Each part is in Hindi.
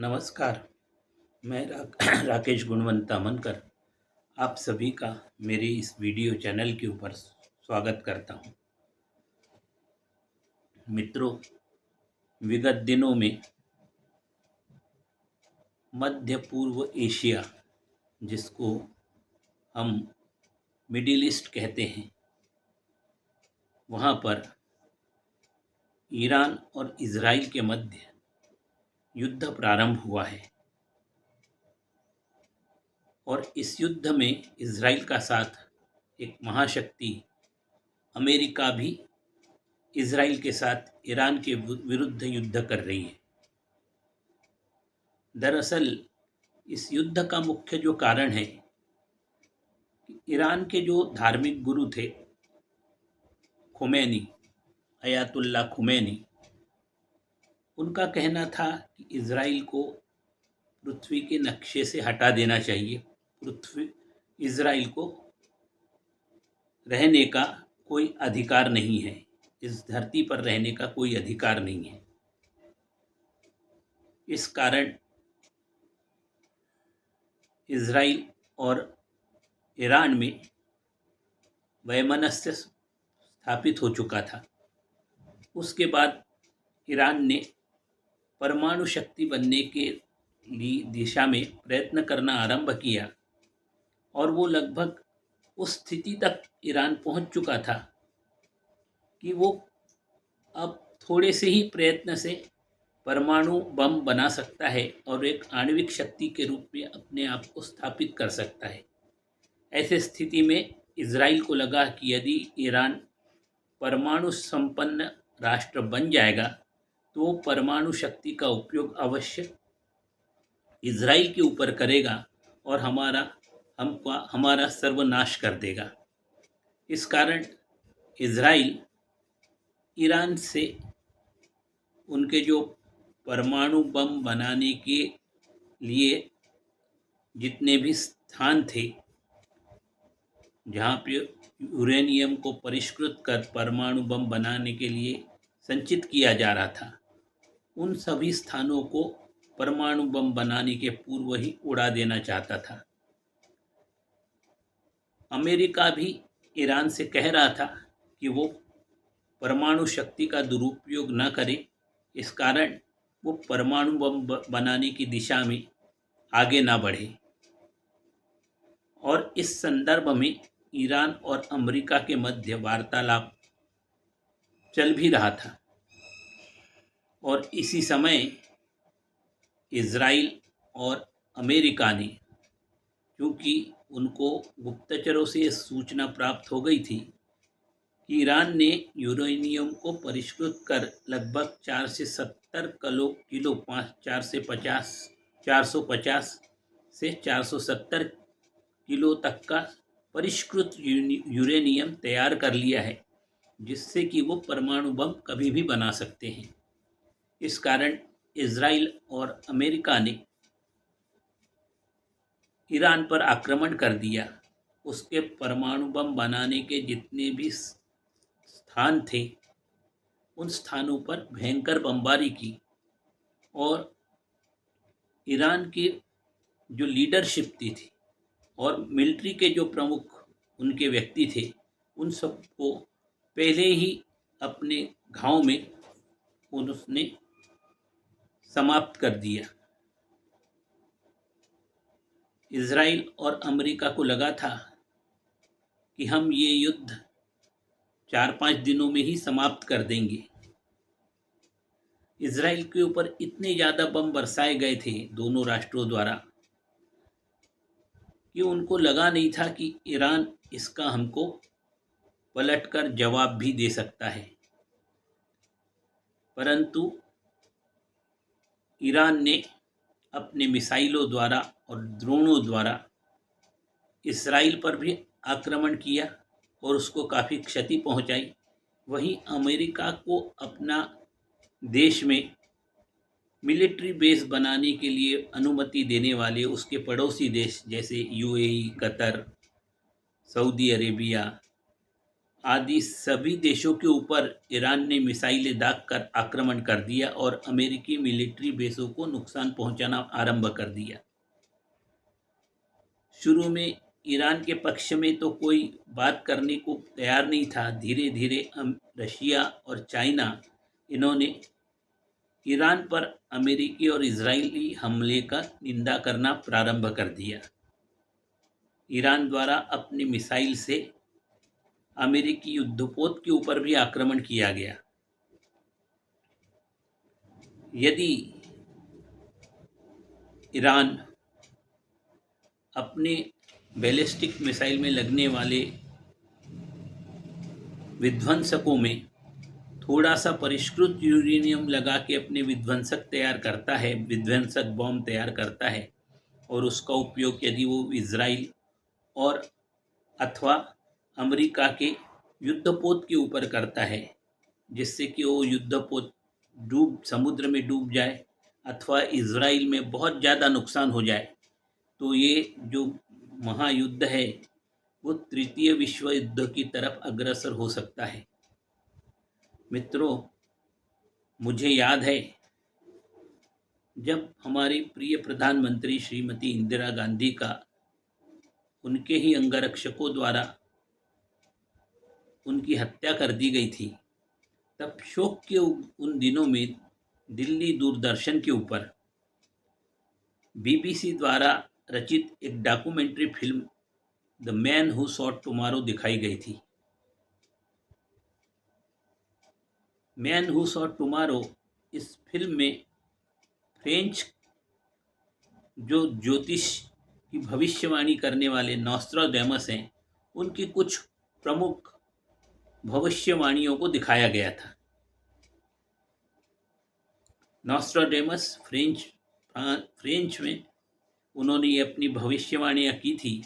नमस्कार। मैं राकेश गुणवंता मनकर आप सभी का मेरे इस वीडियो चैनल के ऊपर स्वागत करता हूं। मित्रों, विगत दिनों में मध्य पूर्व एशिया, जिसको हम मिडिल ईस्ट कहते हैं, वहाँ पर ईरान और इजराइल के मध्य युद्ध प्रारंभ हुआ है और इस युद्ध में इजराइल का साथ एक महाशक्ति अमेरिका भी इजराइल के साथ ईरान के विरुद्ध युद्ध कर रही है। दरअसल इस युद्ध का मुख्य जो कारण है, ईरान के जो धार्मिक गुरु थे खुमैनी, अयातुल्ला खुमैनी, उनका कहना था कि इजराइल को पृथ्वी के नक्शे से हटा देना चाहिए। इजराइल को रहने का कोई अधिकार नहीं है, इस धरती पर रहने का कोई अधिकार नहीं है। इस कारण इजराइल और ईरान में वैमनस्य स्थापित हो चुका था। उसके बाद ईरान ने परमाणु शक्ति बनने के लिए दिशा में प्रयत्न करना आरंभ किया और वो लगभग उस स्थिति तक ईरान पहुंच चुका था कि वो अब थोड़े से ही प्रयत्न से परमाणु बम बना सकता है और एक आणविक शक्ति के रूप में अपने आप को स्थापित कर सकता है। ऐसे स्थिति में इजराइल को लगा कि यदि ईरान परमाणु संपन्न राष्ट्र बन जाएगा तो वो परमाणु शक्ति का उपयोग अवश्य इजराइल के ऊपर करेगा और हमारा सर्वनाश कर देगा। इस कारण इजराइल ईरान से उनके जो परमाणु बम बनाने के लिए जितने भी स्थान थे जहाँ पे यूरेनियम को परिष्कृत कर परमाणु बम बनाने के लिए संचित किया जा रहा था, उन सभी स्थानों को परमाणु बम बनाने के पूर्व ही उड़ा देना चाहता था। अमेरिका भी ईरान से कह रहा था कि वो परमाणु शक्ति का दुरुपयोग न करे, इस कारण वो परमाणु बम बनाने की दिशा में आगे ना बढ़े। और इस संदर्भ में ईरान और अमेरिका के मध्य वार्तालाप चल भी रहा था और इसी समय इजराइल और अमेरिका ने, क्योंकि उनको गुप्तचरों से सूचना प्राप्त हो गई थी कि ईरान ने यूरेनियम को परिष्कृत कर लगभग 470 किलो 450 से 470 किलो तक का परिष्कृत यूरेनियम तैयार कर लिया है, जिससे कि वो परमाणु बम कभी भी बना सकते हैं। इस कारण इजराइल और अमेरिका ने ईरान पर आक्रमण कर दिया। उसके परमाणु बम बनाने के जितने भी स्थान थे उन स्थानों पर भयंकर बमबारी की और ईरान की जो लीडरशिप थी और मिलिट्री के जो प्रमुख उनके व्यक्ति थे, उन सबको पहले ही अपने घाव में उसने समाप्त कर दिया। इजराइल और अमेरिका को लगा था कि हम ये युद्ध 4-5 दिनों में ही समाप्त कर देंगे। इजराइल के ऊपर इतने ज़्यादा बम बरसाए गए थे दोनों राष्ट्रों द्वारा कि उनको लगा नहीं था कि ईरान इसका हमको पलटकर जवाब भी दे सकता है। परंतु ईरान ने अपने मिसाइलों द्वारा और ड्रोनों द्वारा इस्राइल पर भी आक्रमण किया और उसको काफ़ी क्षति पहुंचाई। वहीं अमेरिका को अपना देश में मिलिट्री बेस बनाने के लिए अनुमति देने वाले उसके पड़ोसी देश जैसे यूएई, कतर, सऊदी अरेबिया आदि सभी देशों के ऊपर ईरान ने मिसाइलें दागकर आक्रमण कर दिया और अमेरिकी मिलिट्री बेसों को नुकसान पहुंचाना आरंभ कर दिया। शुरू में ईरान के पक्ष में तो कोई बात करने को तैयार नहीं था। धीरे धीरे रशिया और चाइना इन्होंने ईरान पर अमेरिकी और इजरायली हमले का निंदा करना प्रारंभ कर दिया। ईरान द्वारा अपनी मिसाइल से अमेरिकी युद्धपोत के ऊपर भी आक्रमण किया गया। यदि ईरान अपने बैलिस्टिक मिसाइल में लगने वाले विध्वंसकों में थोड़ा सा परिष्कृत यूरेनियम लगा के अपने विध्वंसक तैयार करता है, विध्वंसक बॉम्ब तैयार करता है, और उसका उपयोग यदि वो इजराइल और अथवा अमेरिका के युद्धपोत के ऊपर करता है, जिससे कि वो युद्धपोत समुद्र में डूब जाए अथवा इजराइल में बहुत ज़्यादा नुकसान हो जाए, तो ये जो महायुद्ध है वो तृतीय विश्व युद्ध की तरफ अग्रसर हो सकता है। मित्रों, मुझे याद है जब हमारी प्रिय प्रधानमंत्री श्रीमती इंदिरा गांधी का उनके ही अंगरक्षकों द्वारा उनकी हत्या कर दी गई थी, तब शोक के उन दिनों में दिल्ली दूरदर्शन के ऊपर बीबीसी द्वारा रचित एक documentary film the man who saw tomorrow दिखाई गई थी। मैन हु सॉट टुमारो, इस फिल्म में फ्रेंच जो ज्योतिष की भविष्यवाणी करने वाले नॉस्ट्राडेमस हैं, उनकी कुछ प्रमुख भविष्यवाणियों को दिखाया गया था। नॉस्ट्राडेमस फ्रेंच में उन्होंने ये अपनी भविष्यवाणियाँ की थी,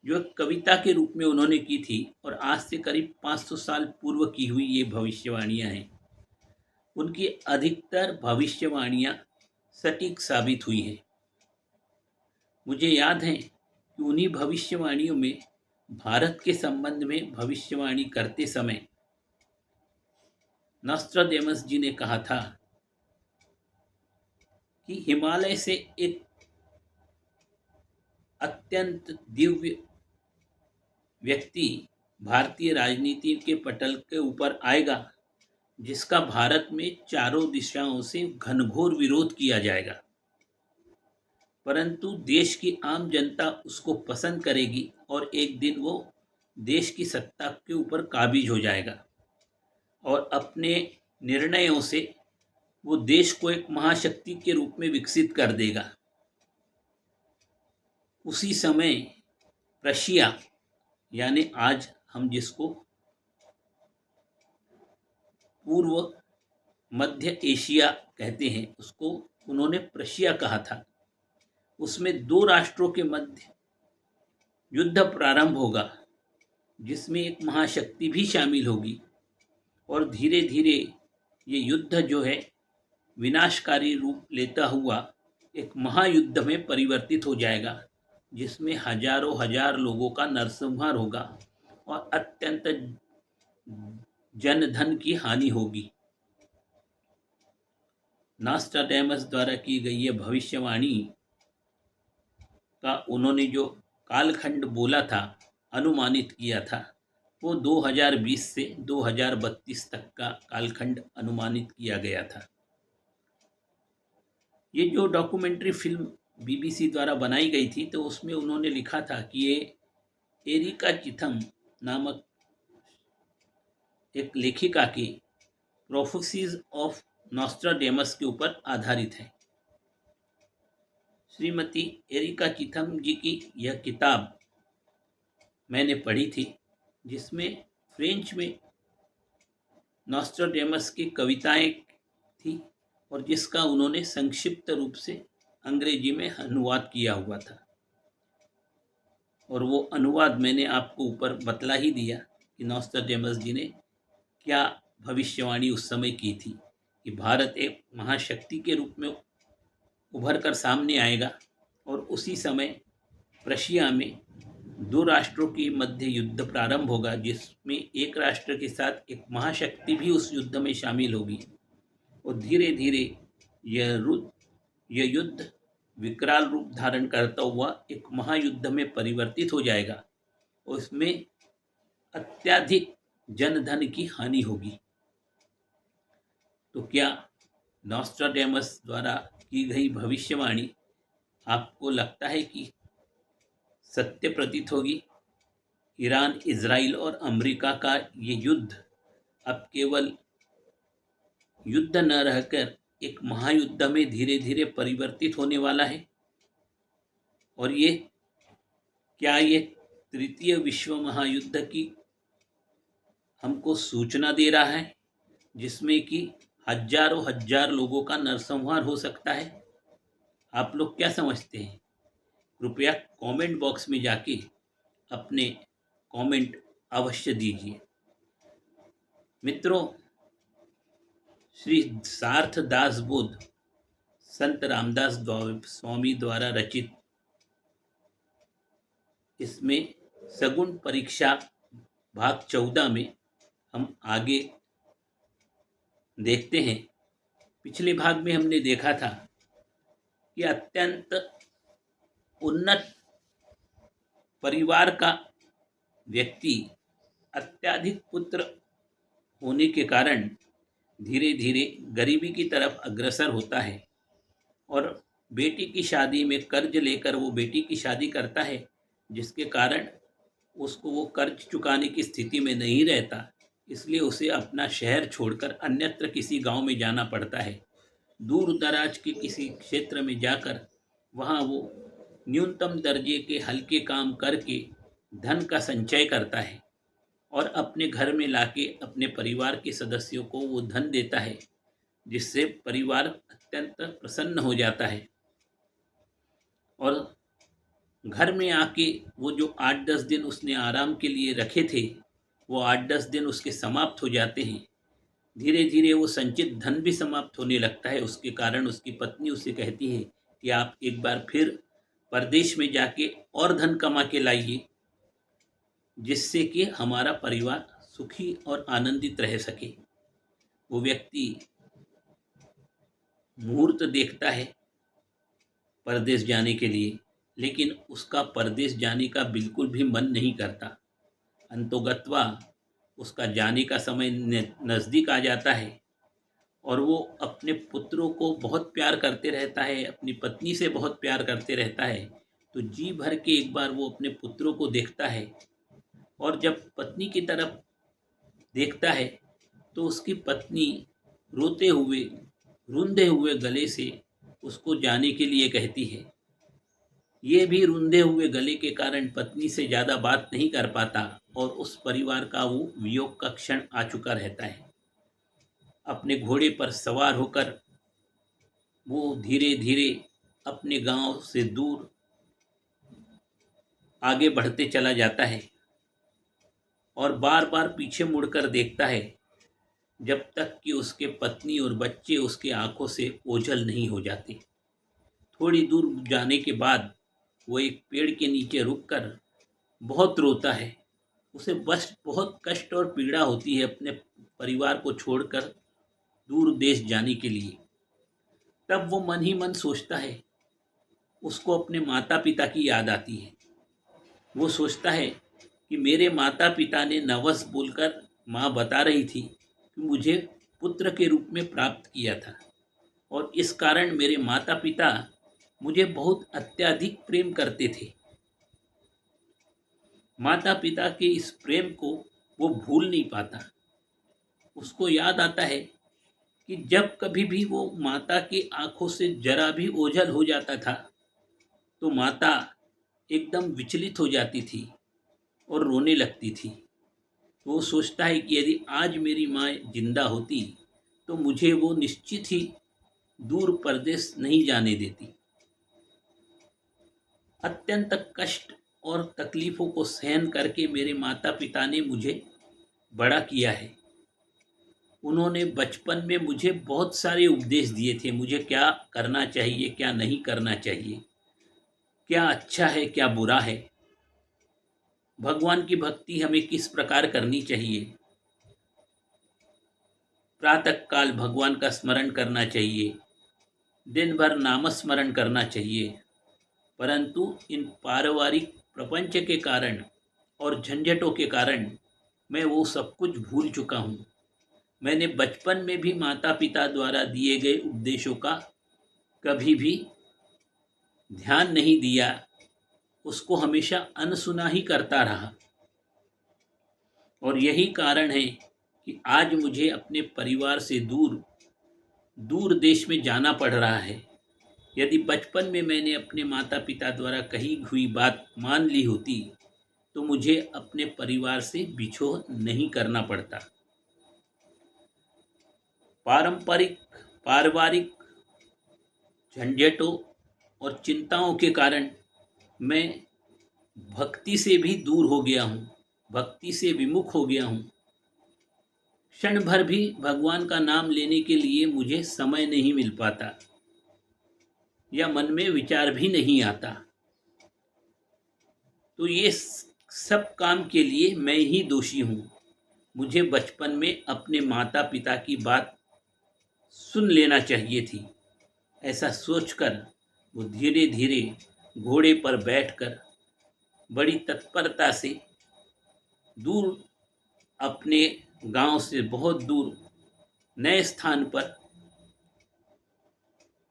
जो एक कविता के रूप में उन्होंने की थी, और आज से करीब 500 साल पूर्व की हुई ये भविष्यवाणियाँ हैं। उनकी अधिकतर भविष्यवाणियाँ सटीक साबित हुई हैं। मुझे याद है कि उन्हीं भविष्यवाणियों में भारत के संबंध में भविष्यवाणी करते समय नॉस्ट्राडेमस जी ने कहा था कि हिमालय से एक अत्यंत दिव्य व्यक्ति भारतीय राजनीति के पटल के ऊपर आएगा, जिसका भारत में चारों दिशाओं से घनघोर विरोध किया जाएगा, परंतु देश की आम जनता उसको पसंद करेगी और एक दिन वो देश की सत्ता के ऊपर काबिज हो जाएगा और अपने निर्णयों से वो देश को एक महाशक्ति के रूप में विकसित कर देगा। उसी समय रशिया, यानी आज हम जिसको पूर्व मध्य एशिया कहते हैं, उसको उन्होंने प्रशिया कहा था। उसमें 2 राष्ट्रों के मध्य युद्ध प्रारंभ होगा, जिसमें एक महाशक्ति भी शामिल होगी, और धीरे धीरे ये युद्ध जो है विनाशकारी रूप लेता हुआ एक महायुद्ध में परिवर्तित हो जाएगा, जिसमें हजारों हजार लोगों का नरसंहार होगा और अत्यंत जनधन की हानि होगी। नॉस्ट्राडेमस द्वारा की गई ये भविष्यवाणी का उन्होंने जो कालखंड बोला था, अनुमानित किया था, वो 2020 से 2032 तक का कालखंड अनुमानित किया गया था। ये जो डॉक्यूमेंट्री फिल्म बीबीसी द्वारा बनाई गई थी, तो उसमें उन्होंने लिखा था कि ये एरिका चिथम नामक एक लेखिका की प्रोफेसीज ऑफ नॉस्ट्राडेमस के ऊपर आधारित है। श्रीमती एरिका चिथम जी की यह किताब मैंने पढ़ी थी, जिसमें फ्रेंच में नॉस्ट्राडेमस की कविताएं थी और जिसका उन्होंने संक्षिप्त रूप से अंग्रेजी में अनुवाद किया हुआ था। और वो अनुवाद मैंने आपको ऊपर बतला ही दिया कि नॉस्ट्राडेमस जी ने क्या भविष्यवाणी उस समय की थी कि भारत एक महाशक्ति के रूप में उभर कर सामने आएगा, और उसी समय रशिया में दो राष्ट्रों के मध्य युद्ध प्रारंभ होगा, जिसमें एक राष्ट्र के साथ एक महाशक्ति भी उस युद्ध में शामिल होगी। और धीरे धीरे यह युद्ध विकराल रूप धारण करता हुआ एक महायुद्ध में परिवर्तित हो जाएगा और इसमें अत्यधिक जनधन की हानि होगी। तो क्या नॉस्ट्राडेमस द्वारा की गई भविष्यवाणी आपको लगता है कि सत्य प्रतीत होगी? ईरान, इजराइल और अमेरिका का ये युद्ध अब केवल युद्ध न रहकर एक महायुद्ध में धीरे धीरे परिवर्तित होने वाला है। और क्या ये तृतीय विश्व महायुद्ध की हमको सूचना दे रहा है, जिसमें कि हजारों हजार लोगों का नरसंहार हो सकता है? आप लोग क्या समझते हैं? कृपया कमेंट बॉक्स में जाके अपने कमेंट अवश्य दीजिए। मित्रों, श्री सार्थ दास बोध संत रामदास स्वामी द्वारा रचित इसमें सगुण परीक्षा भाग 14 में हम आगे देखते हैं। पिछले भाग में हमने देखा था कि अत्यंत उन्नत परिवार का व्यक्ति अत्यधिक पुत्र होने के कारण धीरे धीरे गरीबी की तरफ अग्रसर होता है और बेटी की शादी में कर्ज लेकर वो बेटी की शादी करता है, जिसके कारण उसको वो कर्ज चुकाने की स्थिति में नहीं रहता। इसलिए उसे अपना शहर छोड़कर अन्यत्र किसी गांव में जाना पड़ता है। दूर दराज के किसी क्षेत्र में जाकर वहाँ वो न्यूनतम दर्जे के हल्के काम करके धन का संचय करता है और अपने घर में लाके अपने परिवार के सदस्यों को वो धन देता है, जिससे परिवार अत्यंत प्रसन्न हो जाता है। और घर में आके वो जो 8-10 दिन उसने आराम के लिए रखे थे, वो 8-10 दिन उसके समाप्त हो जाते हैं। धीरे धीरे वो संचित धन भी समाप्त होने लगता है। उसके कारण उसकी पत्नी उसे कहती है कि आप एक बार फिर परदेश में जाके और धन कमा के लाइए, जिससे कि हमारा परिवार सुखी और आनंदित रह सके। वो व्यक्ति मुहूर्त देखता है परदेश जाने के लिए, लेकिन उसका परदेश जाने का बिल्कुल भी मन नहीं करता। अंतोगत्वा उसका जाने का समय नज़दीक आ जाता है और वो अपने पुत्रों को बहुत प्यार करते रहता है, अपनी पत्नी से बहुत प्यार करते रहता है। तो जी भर के एक बार वो अपने पुत्रों को देखता है और जब पत्नी की तरफ देखता है तो उसकी पत्नी रोते हुए, रूंधे हुए गले से उसको जाने के लिए कहती है। ये भी रूंधे हुए गले के कारण पत्नी से ज़्यादा बात नहीं कर पाता और उस परिवार का वो वियोग का क्षण आ चुका रहता है। अपने घोड़े पर सवार होकर वो धीरे धीरे अपने गांव से दूर आगे बढ़ते चला जाता है और बार बार पीछे मुड़कर देखता है, जब तक कि उसके पत्नी और बच्चे उसके आंखों से ओझल नहीं हो जाते। थोड़ी दूर जाने के बाद वो एक पेड़ के नीचे रुककर बहुत रोता है। उसे बस बहुत कष्ट और पीड़ा होती है अपने परिवार को छोड़कर दूर देश जाने के लिए। तब वो मन ही मन सोचता है, उसको अपने माता पिता की याद आती है। वो सोचता है कि मेरे माता पिता ने नवस बोलकर माँ बता रही थी कि मुझे पुत्र के रूप में प्राप्त किया था और इस कारण मेरे माता पिता मुझे बहुत अत्यधिक प्रेम करते थे। माता पिता के इस प्रेम को वो भूल नहीं पाता। उसको याद आता है कि जब कभी भी वो माता की आंखों से जरा भी ओझल हो जाता था तो माता एकदम विचलित हो जाती थी और रोने लगती थी। वो सोचता है कि यदि आज मेरी माँ जिंदा होती तो मुझे वो निश्चित ही दूर परदेश नहीं जाने देती। अत्यंत कष्ट और तकलीफ़ों को सहन करके मेरे माता पिता ने मुझे बड़ा किया है। उन्होंने बचपन में मुझे बहुत सारे उपदेश दिए थे, मुझे क्या करना चाहिए, क्या नहीं करना चाहिए, क्या अच्छा है, क्या बुरा है। भगवान की भक्ति हमें किस प्रकार करनी चाहिए। प्रातः काल भगवान का स्मरण करना चाहिए, दिन भर नामस्मरण करना चाहिए, परंतु इन पारिवारिक प्रपंच के कारण और झंझटों के कारण मैं वो सब कुछ भूल चुका हूँ। मैंने बचपन में भी माता पिता द्वारा दिए गए उपदेशों का कभी भी ध्यान नहीं दिया, उसको हमेशा अनसुना ही करता रहा। और यही कारण है कि आज मुझे अपने परिवार से दूर दूर देश में जाना पड़ रहा है। यदि बचपन में मैंने अपने माता पिता द्वारा कही हुई बात मान ली होती तो मुझे अपने परिवार से बिछोह नहीं करना पड़ता। पारिवारिक झंझटों और चिंताओं के कारण मैं भक्ति से भी दूर हो गया हूँ, भक्ति से विमुख हो गया हूँ। क्षण भर भी भगवान का नाम लेने के लिए मुझे समय नहीं मिल पाता या मन में विचार भी नहीं आता। तो ये सब काम के लिए मैं ही दोषी हूँ। मुझे बचपन में अपने माता पिता की बात सुन लेना चाहिए थी। ऐसा सोचकर वो धीरे धीरे घोड़े पर बैठकर बड़ी तत्परता से दूर, अपने गांव से बहुत दूर नए स्थान पर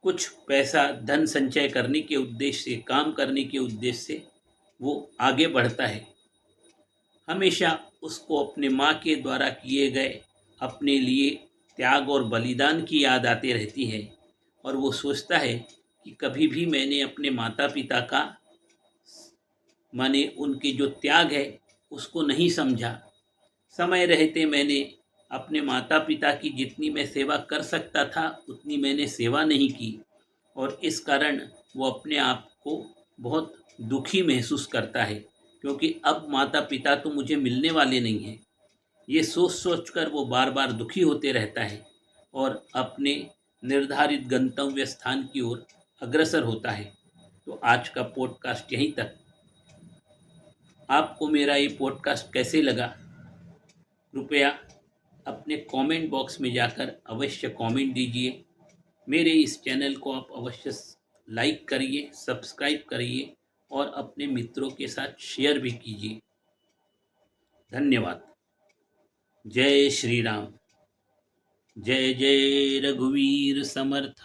कुछ पैसा धन संचय करने के उद्देश्य से, काम करने के उद्देश्य से वो आगे बढ़ता है। हमेशा उसको अपने माँ के द्वारा किए गए अपने लिए त्याग और बलिदान की याद आती रहती है और वो सोचता है कि कभी भी मैंने अपने माता पिता का, माने उनके जो त्याग है, उसको नहीं समझा। समय रहते मैंने अपने माता पिता की जितनी मैं सेवा कर सकता था उतनी मैंने सेवा नहीं की और इस कारण वो अपने आप को बहुत दुखी महसूस करता है, क्योंकि अब माता पिता तो मुझे मिलने वाले नहीं हैं। ये सोच सोच कर वो बार बार दुखी होते रहता है और अपने निर्धारित गंतव्य स्थान की ओर अग्रसर होता है। तो आज का पॉडकास्ट यहीं तक। आपको मेरा ये पॉडकास्ट कैसे लगा, कृपया अपने कमेंट बॉक्स में जाकर अवश्य कमेंट दीजिए। मेरे इस चैनल को आप अवश्य लाइक करिए, सब्सक्राइब करिए और अपने मित्रों के साथ शेयर भी कीजिए। धन्यवाद। जय श्री राम। जय जय रघुवीर समर्थ।